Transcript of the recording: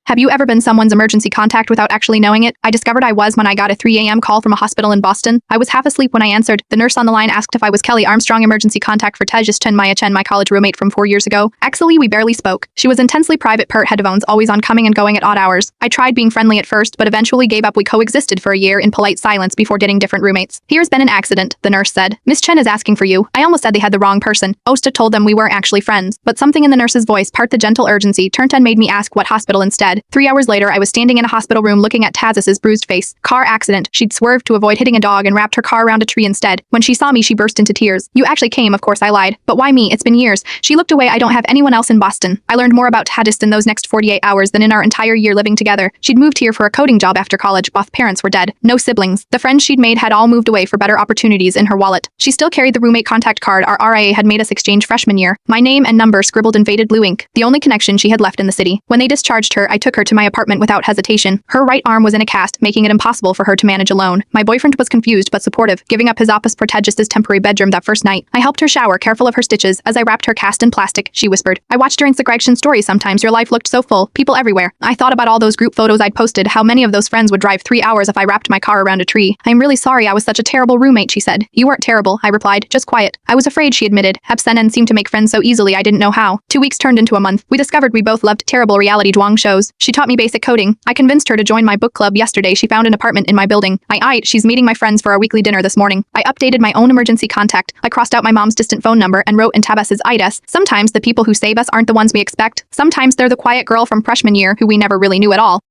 Have you ever been someone's emergency contact without actually knowing it? I discovered I was when I got a 3 a.m. call from a hospital in Boston. I was half asleep when I answered. The nurse on the line asked if I was Kelly Armstrong, emergency contact for Tejas Chen, my college roommate from 4 years ago. Actually, we barely spoke. She was intensely private, pert headphones, always on, coming and going at odd hours. I tried being friendly at first, but eventually gave up. We coexisted for a year in polite silence before getting different roommates. Here's been an accident, the nurse said. Miss Chen is asking for you. I almost said they had the wrong person. Osta told them we weren't actually friends. But something in the nurse's voice, part the gentle urgency, turned and made me ask what hospital instead. 3 hours later, I was standing in a hospital room looking at Tazis's bruised face. Car accident. She'd swerved to avoid hitting a dog and wrapped her car around a tree instead. When she saw me, she burst into tears. You actually came, of course I lied. But why me? It's been years. She looked away. I don't have anyone else in Boston. I learned more about Tadis in those next 48 hours than in our entire year living together. She'd moved here for a coding job after college. Both parents were dead. No siblings. The friends she'd made had all moved away for better opportunities in her wallet. She still carried the roommate contact card our RIA had made us exchange freshman year. My name and number scribbled in faded blue ink. The only connection she had left in the city. When they discharged her, I took her to my apartment without hesitation. Her right arm was in a cast, making it impossible for her to manage alone. My boyfriend was confused but supportive, giving up his office for Tejas's temporary bedroom that first night. I helped her shower, careful of her stitches. As I wrapped her cast in plastic, she whispered, I watched your Instagram story sometimes. Your life looked so full, people everywhere. I thought about all those group photos I'd posted, how many of those friends would drive 3 hours if I wrapped my car around a tree. I'm really sorry I was such a terrible roommate, she said. You weren't terrible, I replied, just quiet. I was afraid, she admitted. Absenen seemed to make friends so easily I didn't know how. 2 weeks turned into a month. We discovered we both loved terrible reality Zhuang shows. She taught me basic coding. I convinced her to join my book club yesterday. She found an apartment in my building. She's meeting my friends for our weekly dinner this morning. I updated my own emergency contact. I crossed out my mom's distant phone number and wrote in Tabas's IDES. Sometimes the people who save us aren't the ones we expect. Sometimes they're the quiet girl from freshman year who we never really knew at all.